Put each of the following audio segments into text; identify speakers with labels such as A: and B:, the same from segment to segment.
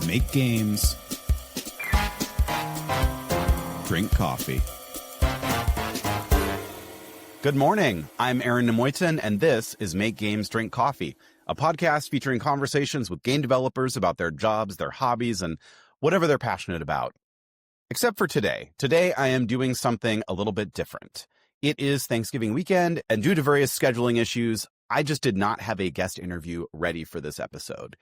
A: Make games. Drink coffee.
B: Good morning. I'm Aaron Nemoitin, and this is Make Games, Drink Coffee, a podcast featuring conversations with game developers about their jobs, their hobbies, and whatever they're passionate about. Except for today. Today, I am doing something a little bit different. It is Thanksgiving weekend, and due to various scheduling issues, I just did not have a guest interview ready for this episode.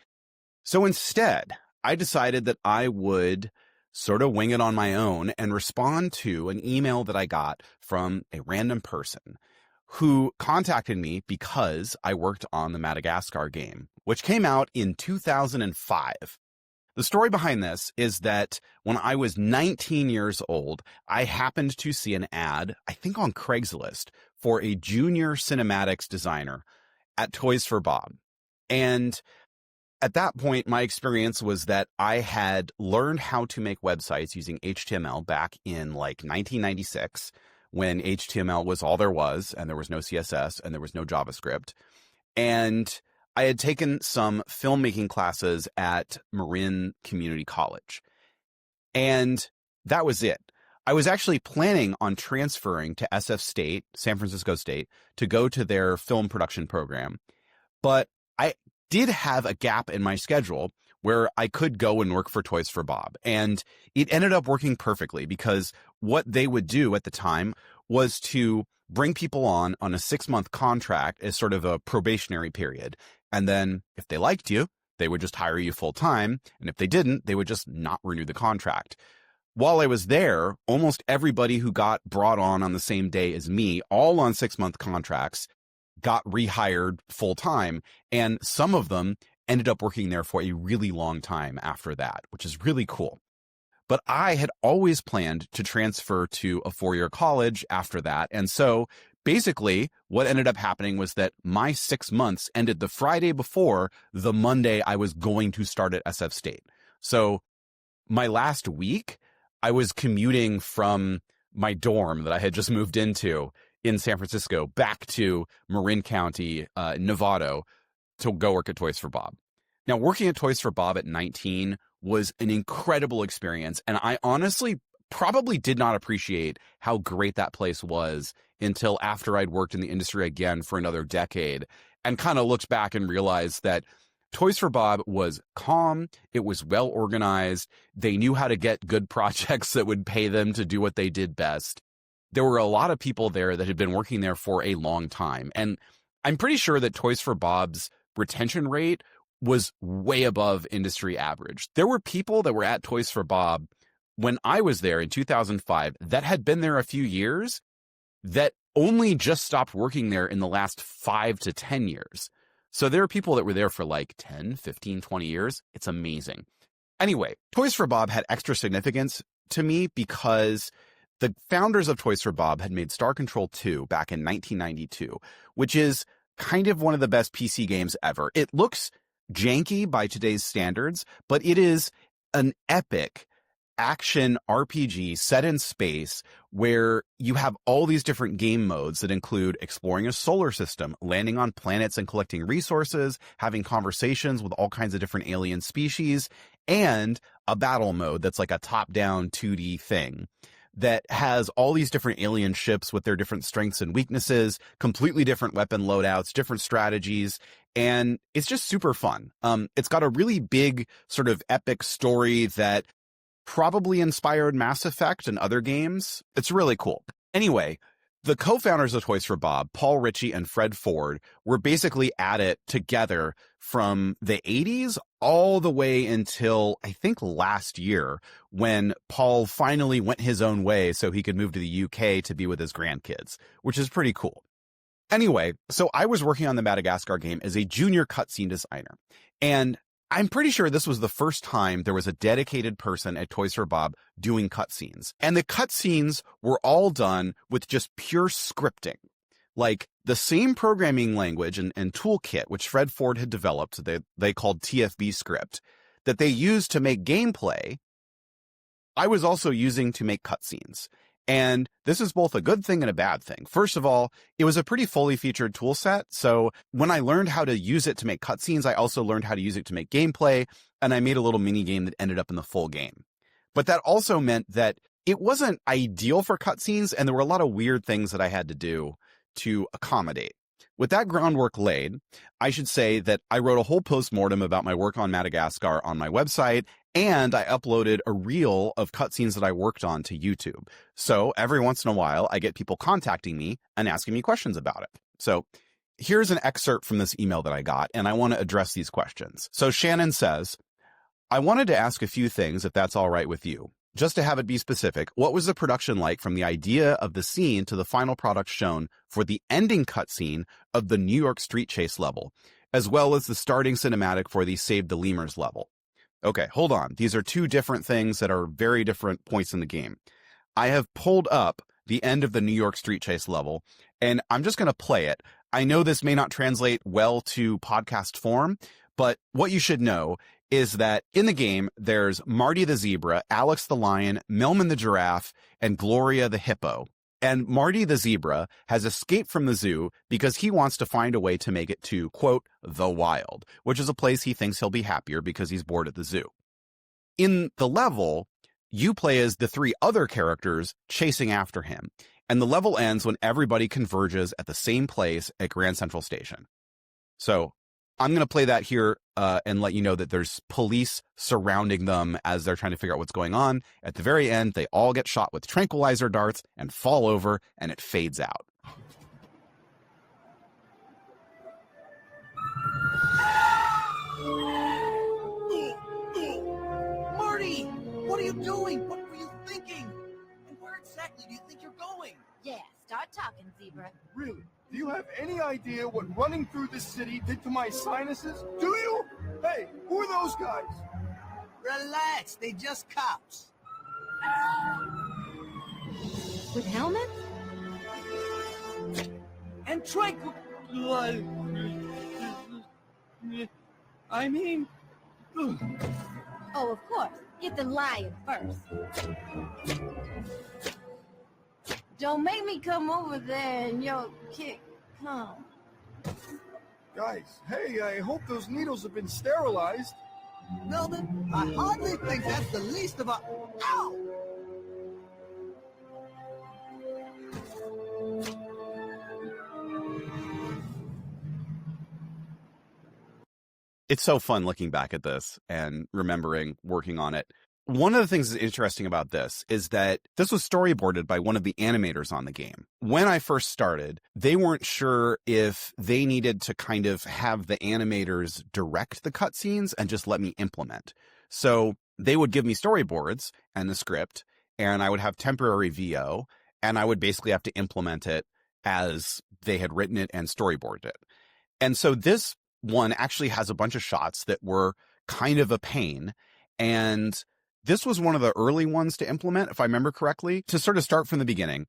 B: So instead, I decided that I would sort of wing it on my own and respond to an email that I got from a random person who contacted me because I worked on the Madagascar game, which came out in 2005. The story behind this is that when I was 19 years old, I happened to see an ad, I think on Craigslist, for a junior cinematics designer at Toys for Bob. And at that point, my experience was that I had learned how to make websites using HTML back in like 1996, when HTML was all there was, and there was no CSS, and there was no JavaScript. And I had taken some filmmaking classes at Marin Community College. And that was it. I was actually planning on transferring to SF State, San Francisco State, to go to their film production program. But I did have a gap in my schedule where I could go and work for Toys for Bob. And it ended up working perfectly because what they would do at the time was to bring people on a 6-month contract as sort of a probationary period. And then if they liked you, they would just hire you full time. And if they didn't, they would just not renew the contract. While I was there, almost everybody who got brought on the same day as me, all on 6-month contracts, got rehired full time, and some of them ended up working there for a really long time after that, which is really cool. But I had always planned to transfer to a 4-year college after that. And so basically what ended up happening was that my 6 months ended the Friday before the Monday I was going to start at SF State. So my last week, I was commuting from my dorm that I had just moved into in San Francisco back to Marin County, Novato, to go work at Toys for Bob. Now, working at Toys for Bob at 19 was an incredible experience, and I honestly probably did not appreciate how great that place was until after I'd worked in the industry again for another decade and kind of looked back and realized that Toys for Bob was calm, it was well organized, they knew how to get good projects that would pay them to do what they did best. There were a lot of people there that had been working there for a long time. And I'm pretty sure that Toys for Bob's retention rate was way above industry average. There were people that were at Toys for Bob when I was there in 2005 that had been there a few years that only just stopped working there in the last 5 to 10 years. So there are people that were there for like 10, 15, 20 years. It's amazing. Anyway, Toys for Bob had extra significance to me because the founders of Toys for Bob had made Star Control 2 back in 1992, which is kind of one of the best PC games ever. It looks janky by today's standards, but it is an epic action RPG set in space where you have all these different game modes that include exploring a solar system, landing on planets and collecting resources, having conversations with all kinds of different alien species, and a battle mode that's like a top-down 2D thing that has all these different alien ships with their different strengths and weaknesses, completely different weapon loadouts, different strategies, and it's just super fun. It's got a really big sort of epic story that probably inspired Mass Effect and other games. It's really cool. Anyway, the co-founders of Toys for Bob, Paul Ritchie and Fred Ford, were basically at it together from the 80s all the way until I think last year when Paul finally went his own way so he could move to the UK to be with his grandkids, which is pretty cool. Anyway, so I was working on the Madagascar game as a junior cutscene designer, and I'm pretty sure this was the first time there was a dedicated person at Toys for Bob doing cutscenes. And the cutscenes were all done with just pure scripting. Like the same programming language and toolkit, which Fred Ford had developed, they called TFB script, that they used to make gameplay, I was also using to make cutscenes. And this is both a good thing and a bad thing. First of all, it was a pretty fully featured tool set. So when I learned how to use it to make cutscenes, I also learned how to use it to make gameplay. And I made a little mini game that ended up in the full game. But that also meant that it wasn't ideal for cutscenes, and there were a lot of weird things that I had to do to accommodate. With that groundwork laid, I should say that I wrote a whole postmortem about my work on Madagascar on my website, and I uploaded a reel of cutscenes that I worked on to YouTube. So every once in a while, I get people contacting me and asking me questions about it. So here's an excerpt from this email that I got, and I want to address these questions. So Shannon says, I wanted to ask a few things, if that's all right with you. Just to have it be specific, what was the production like from the idea of the scene to the final product shown for the ending cutscene of the New York street chase level, as well as the starting cinematic for the Save the Lemurs level? Okay, hold on. These are two different things that are very different points in the game. I have pulled up the end of the New York street chase level, and I'm just going to play it. I know this may not translate well to podcast form, but what you should know is that in the game, there's Marty the zebra, Alex the lion, Melman the giraffe, and Gloria the hippo. And Marty the zebra has escaped from the zoo because he wants to find a way to make it to, quote, the wild, which is a place he thinks he'll be happier because he's bored at the zoo. In the level, you play as the three other characters chasing after him. And the level ends when everybody converges at the same place at Grand Central Station. So I'm going to play that here and let you know that there's police surrounding them as they're trying to figure out what's going on. At the very end, they all get shot with tranquilizer darts and fall over, and it fades out.
C: Marty, what are you doing? What were you thinking? And where exactly do you think you're going?
D: Yeah, start talking, zebra.
E: Really? Do you have any idea what running through this city did to my sinuses? Do you? Hey, who are those guys?
C: Relax, they just cops.
D: With helmets?
C: And tranquil... I mean...
D: Oh, of course. Get the lion first. Don't make me come over there and you'll kick. Come.
E: Guys, hey, I hope those needles have been sterilized.
C: Melvin, I hardly think that's the least of our... Ow!
B: It's so fun looking back at this and remembering working on it. One of the things that's interesting about this is that this was storyboarded by one of the animators on the game. When I first started, they weren't sure if they needed to kind of have the animators direct the cutscenes and just let me implement. So they would give me storyboards and the script, and I would have temporary VO, and I would basically have to implement it as they had written it and storyboarded it. And so this one actually has a bunch of shots that were kind of a pain, and this was one of the early ones to implement, if I remember correctly. To sort of start from the beginning,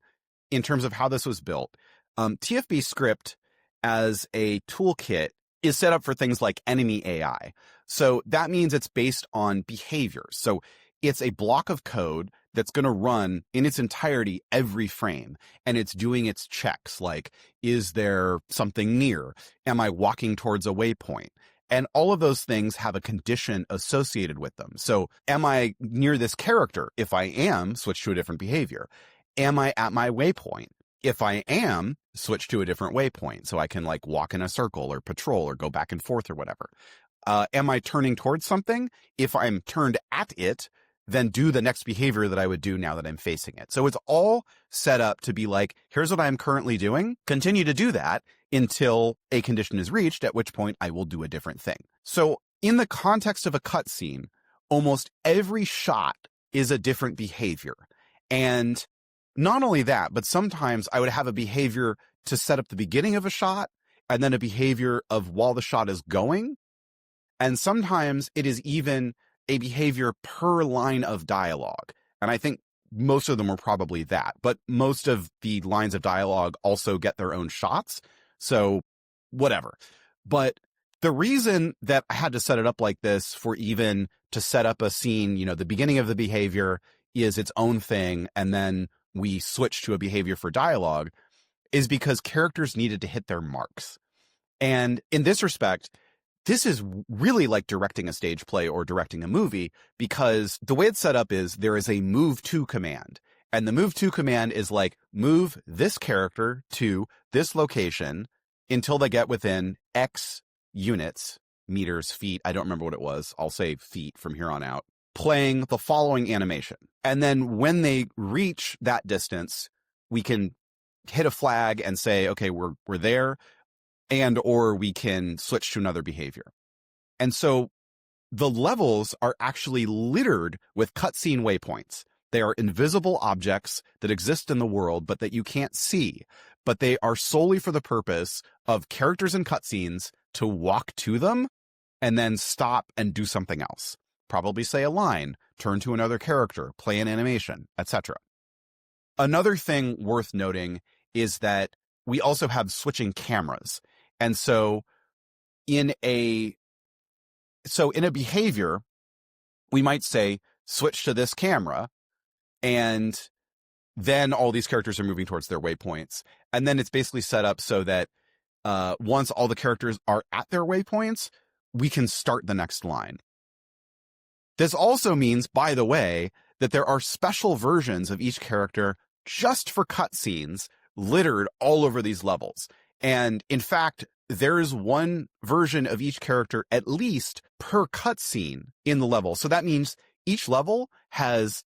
B: in terms of how this was built, TFB script as a toolkit is set up for things like enemy AI. So that means it's based on behaviors. So it's a block of code that's going to run in its entirety every frame. And it's doing its checks like, is there something near? Am I walking towards a waypoint? And all of those things have a condition associated with them. So am I near this character? If I am, switch to a different behavior. Am I at my waypoint? If I am, switch to a different waypoint. So I can like walk in a circle or patrol or go back and forth or whatever. Am I turning towards something? If I'm turned at it, then do the next behavior that I would do now that I'm facing it. So it's all set up to be like, here's what I'm currently doing. Continue to do that until a condition is reached, at which point I will do a different thing. So in the context of a cutscene, almost every shot is a different behavior. And not only that, but sometimes I would have a behavior to set up the beginning of a shot and then a behavior of while the shot is going. And sometimes it is even a behavior per line of dialogue. And I think most of them were probably that, but most of the lines of dialogue also get their own shots. So whatever. But the reason that I had to set it up like this for even to set up a scene, you know, the beginning of the behavior is its own thing. And then we switched to a behavior for dialogue is because characters needed to hit their marks. And in this respect, this is really like directing a stage play or directing a movie, because the way it's set up is there is a move to command. And the move to command is like, move this character to this location until they get within X units, meters, feet. I don't remember what it was. I'll say feet from here on out, playing the following animation. And then when they reach that distance, we can hit a flag and say, okay, we're there, and or we can switch to another behavior. And so the levels are actually littered with cutscene waypoints. They are invisible objects that exist in the world, but that you can't see. But they are solely for the purpose of characters in cutscenes to walk to them and then stop and do something else. Probably say a line, turn to another character, play an animation, etc. Another thing worth noting is that we also have switching cameras. And so in a behavior, we might say, switch to this camera, and then all these characters are moving towards their waypoints. And then it's basically set up so that once all the characters are at their waypoints, we can start the next line. This also means, by the way, that there are special versions of each character just for cutscenes littered all over these levels. And in fact, there is one version of each character at least per cutscene in the level. So that means each level has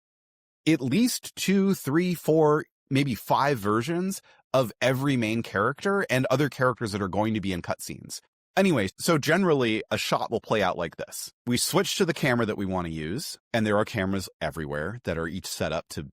B: at least 2, 3, 4, maybe 5 versions of every main character and other characters that are going to be in cutscenes. Anyway, so generally a shot will play out like this. We switch to the camera that we want to use, and there are cameras everywhere that are each set up to,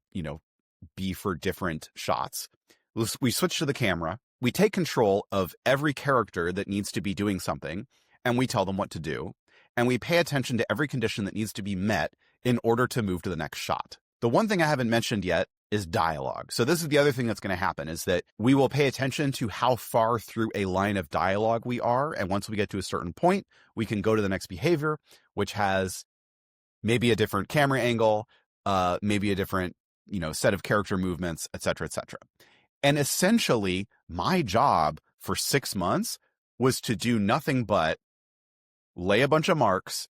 B: be for different shots. We switch to the camera. We take control of every character that needs to be doing something, and we tell them what to do. And we pay attention to every condition that needs to be met in order to move to the next shot. The one thing I haven't mentioned yet is dialogue. So this is the other thing that's going to happen, is that we will pay attention to how far through a line of dialogue we are. And once we get to a certain point, we can go to the next behavior, which has maybe a different camera angle, maybe a different, set of character movements, etc., etc. And essentially, my job for 6 months was to do nothing but lay a bunch of marks,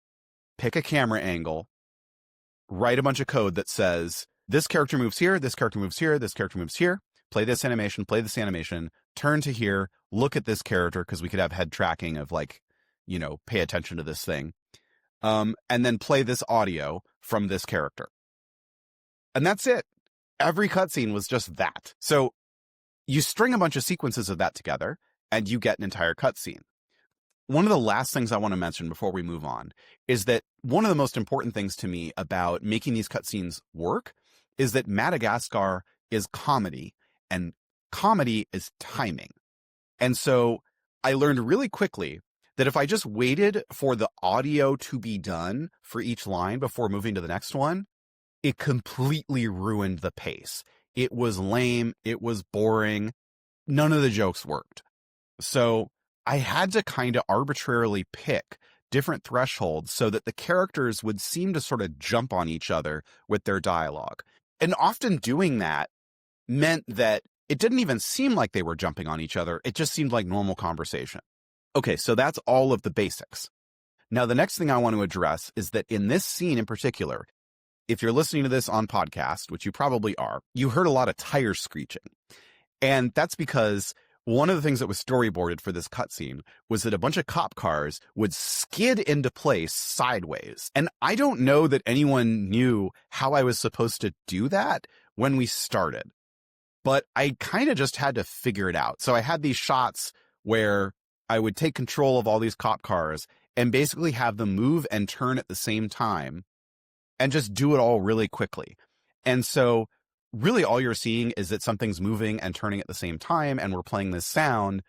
B: pick a camera angle, write a bunch of code that says, this character moves here, this character moves here, this character moves here, play this animation, turn to here, look at this character, because we could have head tracking of pay attention to this thing, and then play this audio from this character. And that's it. Every cutscene was just that. So you string a bunch of sequences of that together, and you get an entire cutscene. One of the last things I want to mention before we move on is that one of the most important things to me about making these cutscenes work is that Madagascar is comedy, and comedy is timing. And so I learned really quickly that if I just waited for the audio to be done for each line before moving to the next one, it completely ruined the pace. It was lame. It was boring. None of the jokes worked. So I had to kind of arbitrarily pick different thresholds so that the characters would seem to sort of jump on each other with their dialogue. And often doing that meant that it didn't even seem like they were jumping on each other. It just seemed like normal conversation. Okay, so that's all of the basics. Now, the next thing I want to address is that in this scene in particular, if you're listening to this on podcast, which you probably are, you heard a lot of tires screeching. And that's because one of the things that was storyboarded for this cutscene was that a bunch of cop cars would skid into place sideways. And I don't know that anyone knew how I was supposed to do that when we started, but I kind of just had to figure it out. So I had these shots where I would take control of all these cop cars and basically have them move and turn at the same time and just do it all really quickly. And so really all you're seeing is that something's moving and turning at the same time, and we're playing this sound,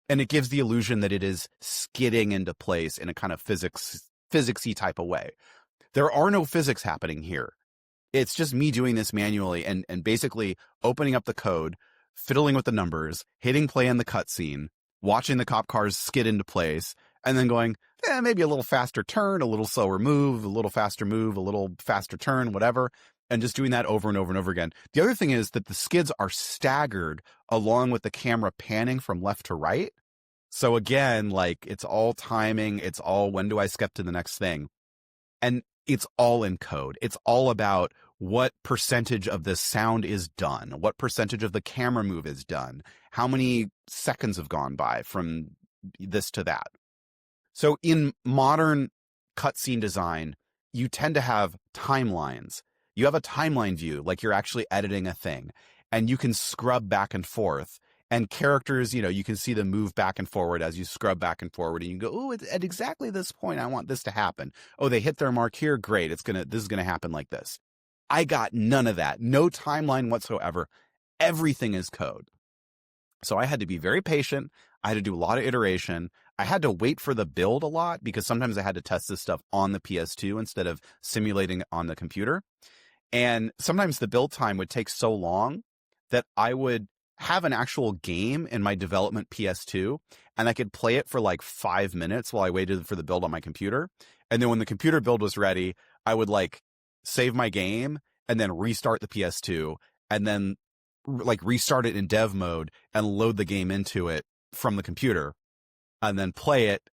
B: and it gives the illusion that it is skidding into place in a kind of physicsy type of way. There are no physics happening here. It's just me doing this manually and basically opening up the code, fiddling with the numbers, hitting play in the cutscene, watching the cop cars skid into place, and then going, maybe a little faster turn, a little slower move, a little faster turn, whatever. and just doing that over and over and over again. The other thing is that the skids are staggered along with the camera panning from left to right. So again, like it's all timing. It's all when do I skip to the next thing? And it's all in code. It's all about what percentage of the sound is done, what percentage of the camera move is done, how many seconds have gone by from this to that. So in modern cutscene design, you tend to have timelines. You have a timeline view, like you're actually editing a thing, and you can scrub back and forth. And characters, you can see them move back and forward as you scrub back and forward, and you go, oh, at exactly this point, I want this to happen. Oh, they hit their mark here. Great. This is going to happen like this. I got none of that. No timeline whatsoever. Everything is code. So I had to be very patient. I had to do a lot of iteration. I had to wait for the build a lot because sometimes I had to test this stuff on the PS2 instead of simulating it on the computer. And sometimes the build time would take so long that I would have an actual game in my development PS2 and I could play it for like 5 minutes while I waited for the build on my computer. And then when the computer build was ready, I would like save my game and then restart the PS2 and then like restart it in dev mode and load the game into it from the computer and then play it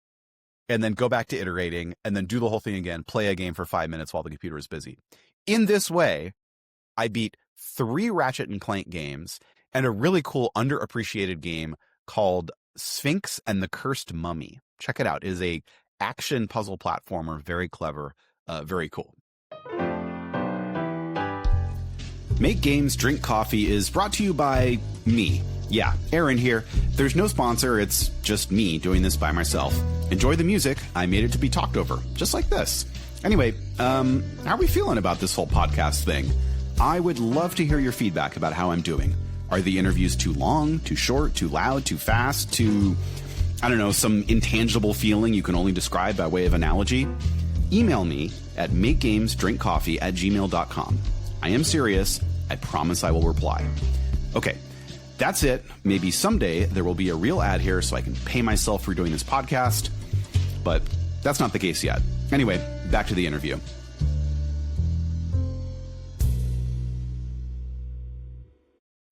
B: and then go back to iterating and then do the whole thing again, play a game for 5 minutes while the computer is busy. In this way, I beat 3 Ratchet and Clank games and a really cool underappreciated game called Sphinx and the Cursed Mummy. Check it out. It is a action puzzle platformer. Very clever. Very cool.
A: Make Games, Drink Coffee is brought to you by me. Yeah, Aaron here. There's no sponsor. It's just me doing this by myself. Enjoy the music. I made it to be talked over, just like this. Anyway, how are we feeling about this whole podcast thing? I would love to hear your feedback about how I'm doing. Are the interviews too long, too short, too loud, too fast, too, I don't know, some intangible feeling you can only describe by way of analogy? Email me at makegamesdrinkcoffee@gmail.com. I am serious. I promise I will reply. Okay, that's it. Maybe someday there will be a real ad here so I can pay myself for doing this podcast, but that's not the case yet. Anyway, back to the interview.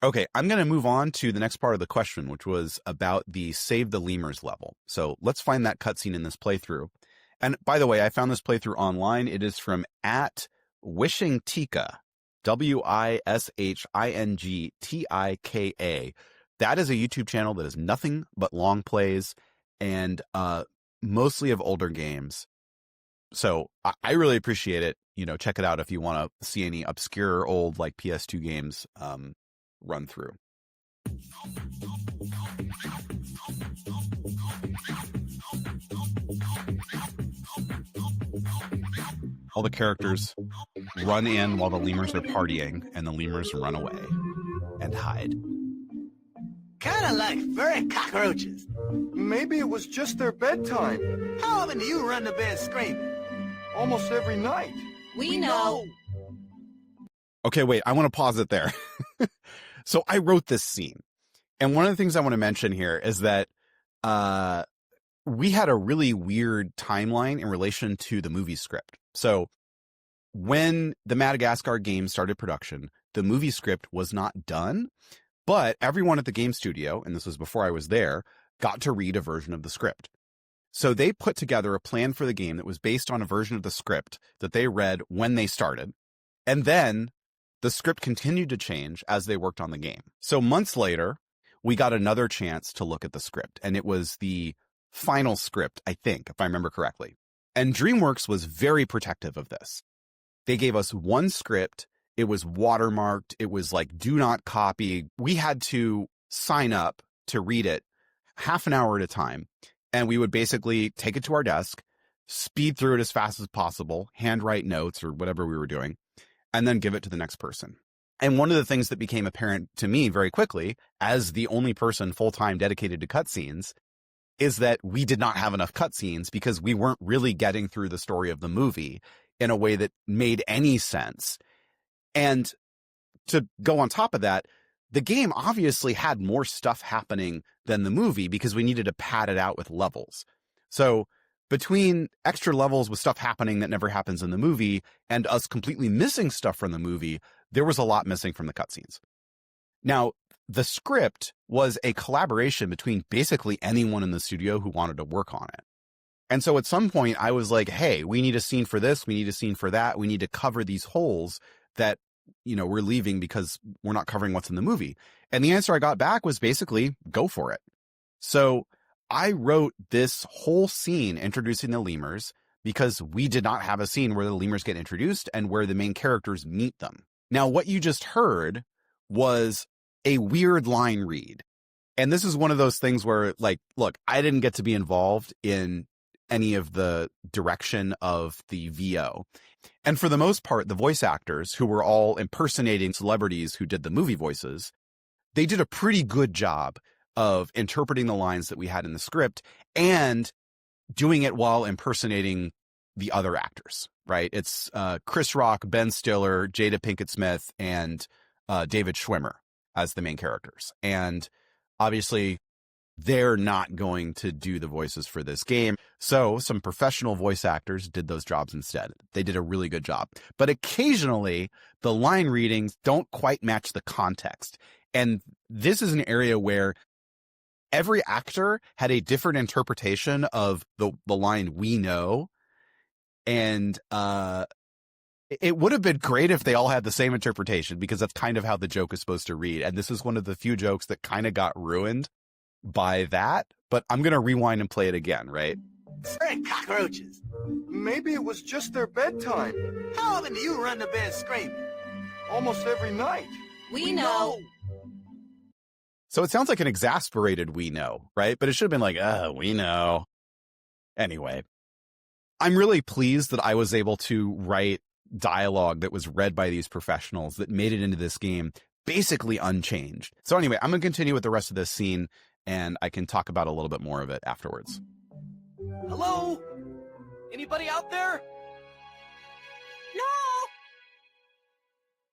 B: Okay, I'm going to move on to the next part of the question, which was about the Save the Lemurs level. So let's find that cutscene in this playthrough. And by the way, I found this playthrough online. It is from @WishingTika, WISHINGTIKA. That is a YouTube channel that is nothing but long plays and mostly of older games. So I really appreciate it. Check it out if you want to see any obscure old like PS2 games run through. All the characters run in while the lemurs are partying, and the lemurs run away and hide.
C: Kinda like furry cockroaches.
E: Maybe it was just their bedtime.
C: How often do you run to bed screaming?
E: Almost every night.
D: We know.
B: Okay, wait, I want to pause it there. So I wrote this scene. And one of the things I want to mention here is that we had a really weird timeline in relation to the movie script. So when the Madagascar game started production, the movie script was not done, but everyone at the game studio, and this was before I was there, got to read a version of the script. So they put together a plan for the game that was based on a version of the script that they read when they started. And then the script continued to change as they worked on the game. So months later, we got another chance to look at the script, and it was the final script, I think, if I remember correctly. And DreamWorks was very protective of this. They gave us one script. It was watermarked. It was like, do not copy. We had to sign up to read it half an hour at a time. And we would basically take it to our desk, speed through it as fast as possible, handwrite notes or whatever we were doing, and then give it to the next person. And one of the things that became apparent to me very quickly, as the only person full-time dedicated to cutscenes, is that we did not have enough cutscenes because we weren't really getting through the story of the movie in a way that made any sense. And to go on top of that, the game obviously had more stuff happening than the movie because we needed to pad it out with levels. So between extra levels with stuff happening that never happens in the movie and us completely missing stuff from the movie, there was a lot missing from the cutscenes. Now, the script was a collaboration between basically anyone in the studio who wanted to work on it. And so at some point I was like, hey, we need a scene for this. We need a scene for that. We need to cover these holes that, we're leaving because we're not covering what's in the movie. And the answer I got back was basically go for it. So I wrote this whole scene introducing the lemurs because we did not have a scene where the lemurs get introduced and where the main characters meet them. Now, what you just heard was a weird line read. And this is one of those things where, like, look, I didn't get to be involved in any of the direction of the VO. And for the most part, the voice actors, who were all impersonating celebrities who did the movie voices, they did a pretty good job of interpreting the lines that we had in the script and doing it while impersonating the other actors, right? It's Chris Rock, Ben Stiller, Jada Pinkett Smith, and David Schwimmer as the main characters. And obviously, they're not going to do the voices for this game. So some professional voice actors did those jobs instead. They did a really good job. But occasionally, the line readings don't quite match the context. And this is an area where every actor had a different interpretation of the line "we know." And it would have been great if they all had the same interpretation, because that's kind of how the joke is supposed to read. And this is one of the few jokes that kind of got ruined by that. But I'm going to rewind and play it again, right?
C: Hey, cockroaches.
E: Maybe it was just their bedtime.
C: How often do you run to bed screaming?
E: Almost every night.
D: We know.
B: So it sounds like an exasperated "we know," right? But it should have been like, we know. Anyway, I'm really pleased that I was able to write dialogue that was read by these professionals that made it into this game basically unchanged. So anyway, I'm going to continue with the rest of this scene, and I can talk about a little bit more of it afterwards.
C: Hello? Anybody out there? No!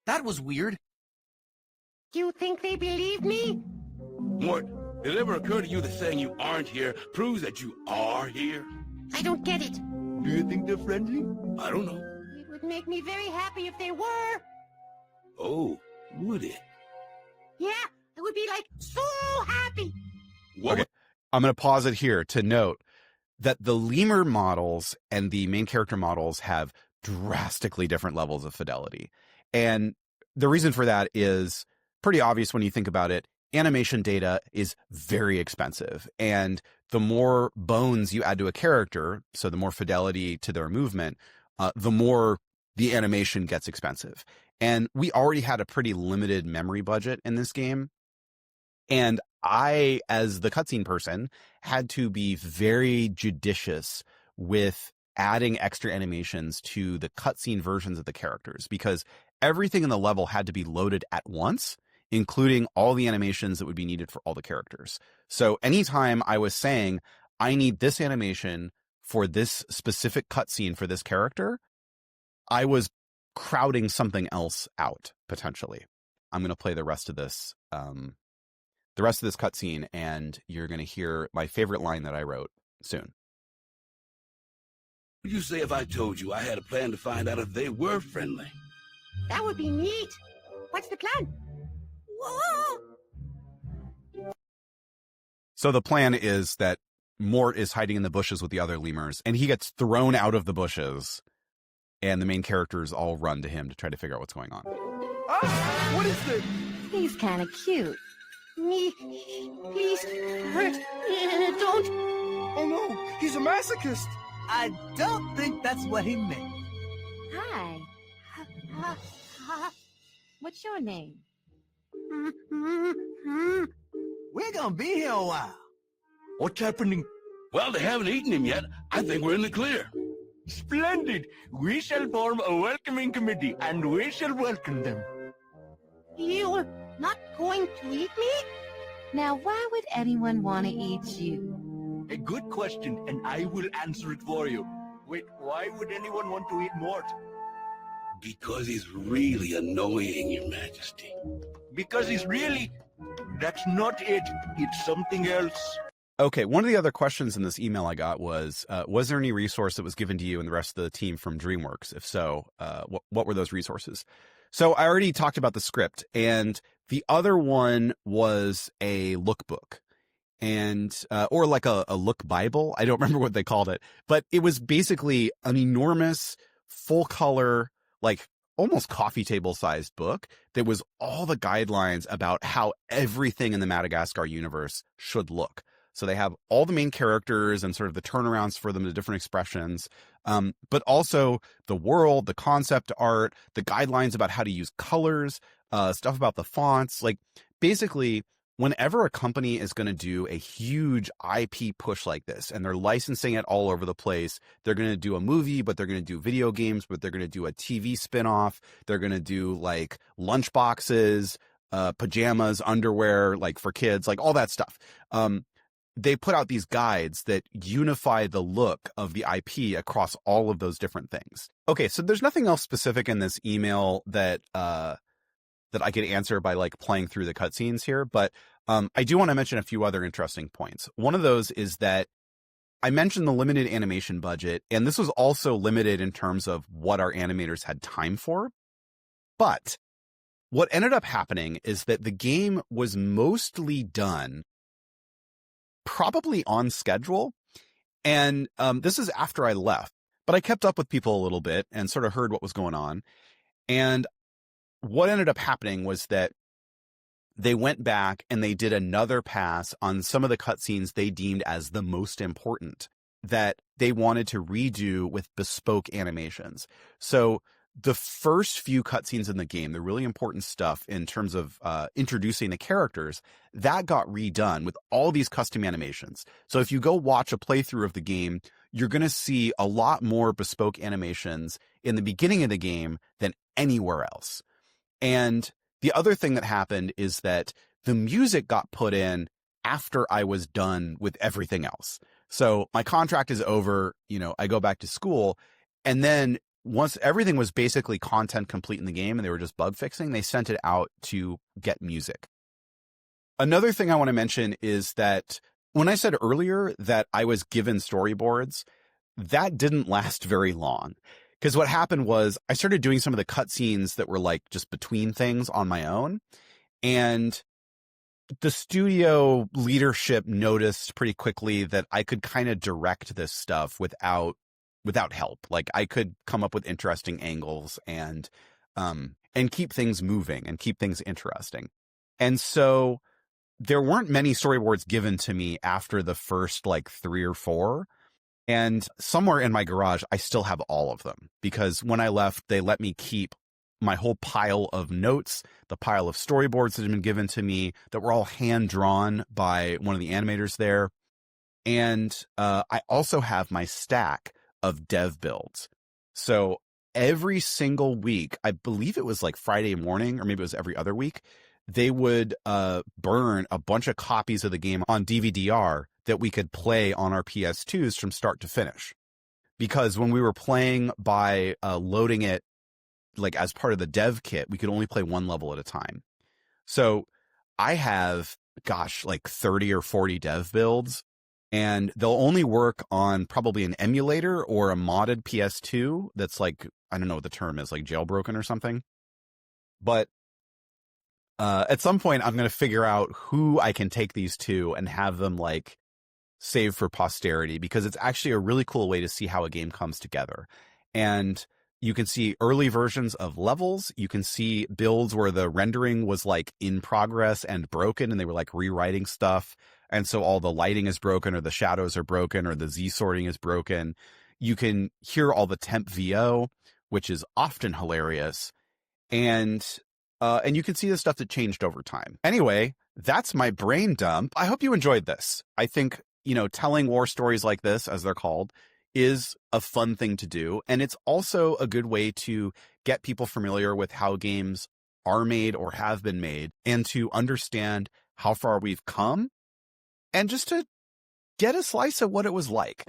C: That was weird.
F: You think they believe me?
G: Mort, did it ever occur to you that saying you aren't here proves that you are here?
F: I don't get it.
G: Do you think they're friendly? I don't know.
F: It would make me very happy if they were.
G: Oh, would it?
F: Yeah, I would be like so happy.
G: What?
B: Okay. I'm going to pause it here to note that the lemur models and the main character models have drastically different levels of fidelity. And the reason for that is pretty obvious when you think about it. Animation data is very expensive. And the more bones you add to a character, so the more fidelity to their movement, the more the animation gets expensive. And we already had a pretty limited memory budget in this game. And I, as the cutscene person, had to be very judicious with adding extra animations to the cutscene versions of the characters, because everything in the level had to be loaded at once, including all the animations that would be needed for all the characters. So anytime I was saying, I need this animation for this specific cutscene for this character, I was crowding something else out, potentially. I'm going to play the rest of this cutscene, and you're going to hear my favorite line that I wrote soon.
G: What would you say if I told you I had a plan to find out if they were friendly?
F: That would be neat. What's the plan? Whoa!
B: So the plan is that Mort is hiding in the bushes with the other lemurs, and he gets thrown out of the bushes, and the main characters all run to him to try to figure out what's going on.
E: Ah, what is this?
D: He's kind of cute.
F: Me, please, hurt. Don't.
E: Oh no, he's a masochist.
C: I don't think that's what he meant.
D: Hi. What's your name?
C: We're gonna be here a while.
G: What's happening? Well, they haven't eaten him yet. I think we're in the clear.
E: Splendid. We shall form a welcoming committee, and we shall welcome them.
F: You're not going to eat me?
D: Now, why would anyone want to eat you?
E: A good question, and I will answer it for you. Wait, why would anyone want to eat Mort?
G: Because he's really annoying, Your Majesty.
E: Because he's really... That's not it. It's something else.
B: Okay, one of the other questions in this email I got was there any resource that was given to you and the rest of the team from DreamWorks? If so, what were those resources? So I already talked about the script, and the other one was a lookbook, and or like a look Bible. I don't remember what they called it, but it was basically an enormous full color, like almost coffee table sized book that was all the guidelines about how everything in the Madagascar universe should look. So they have all the main characters and sort of the turnarounds for them, the different expressions, but also the world, the concept art, the guidelines about how to use colors, stuff about the fonts. Like basically, whenever a company is going to do a huge IP push like this and they're licensing it all over the place, they're going to do a movie, but they're going to do video games, but they're going to do a TV spinoff. They're going to do like lunch boxes, pajamas, underwear, like for kids, like all that stuff. They put out these guides that unify the look of the IP across all of those different things. Okay, so there's nothing else specific in this email that I could answer by like playing through the cutscenes here, but I do want to mention a few other interesting points. One of those is that I mentioned the limited animation budget, and this was also limited in terms of what our animators had time for. But what ended up happening is that the game was mostly done probably on schedule. And this is after I left, but I kept up with people a little bit and sort of heard what was going on. And what ended up happening was that they went back and they did another pass on some of the cutscenes they deemed as the most important that they wanted to redo with bespoke animations. So the first few cutscenes in the game, the really important stuff in terms of introducing the characters, that got redone with all these custom animations. So if you go watch a playthrough of the game, you're going to see a lot more bespoke animations in the beginning of the game than anywhere else. And the other thing that happened is that the music got put in after I was done with everything else. So my contract is over, I go back to school, and then once everything was basically content complete in the game and they were just bug fixing, they sent it out to get music. Another thing I want to mention is that when I said earlier that I was given storyboards, that didn't last very long. Because what happened was I started doing some of the cutscenes that were like just between things on my own. And the studio leadership noticed pretty quickly that I could kind of direct this stuff without help. Like I could come up with interesting angles and keep things moving and keep things interesting. And so there weren't many storyboards given to me after the first like 3 or 4. And somewhere in my garage, I still have all of them because when I left, they let me keep my whole pile of notes, the pile of storyboards that had been given to me that were all hand drawn by one of the animators there. And I also have my stack of dev builds. So every single week, I believe it was like Friday morning, or maybe it was every other week, they would burn a bunch of copies of the game on DVD-R that we could play on our PS2s from start to finish. Because when we were playing by loading it like as part of the dev kit, we could only play one level at a time. So I have, like 30 or 40 dev builds, and they'll only work on probably an emulator or a modded PS2 that's like, I don't know what the term is, like jailbroken or something. But at some point, I'm going to figure out who I can take these to and have them like saved for posterity, because it's actually a really cool way to see how a game comes together. And you can see early versions of levels. You can see builds where the rendering was like in progress and broken, and they were like rewriting stuff. And so all the lighting is broken, or the shadows are broken, or the Z sorting is broken. You can hear all the temp VO, which is often hilarious. And you can see the stuff that changed over time. Anyway, that's my brain dump. I hope you enjoyed this. I think, telling war stories like this, as they're called, is a fun thing to do. And it's also a good way to get people familiar with how games are made or have been made, and to understand how far we've come, and just to get a slice of what it was like.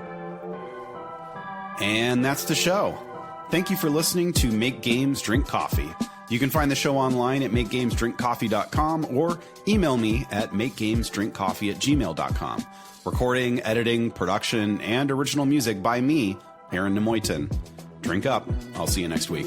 A: And that's the show. Thank you for listening to Make Games, Drink Coffee. You can find the show online at makegamesdrinkcoffee.com or email me at makegamesdrinkcoffee@gmail.com. Recording, editing, production, and original music by me, Aaron Nemoitin. Drink up. I'll see you next week.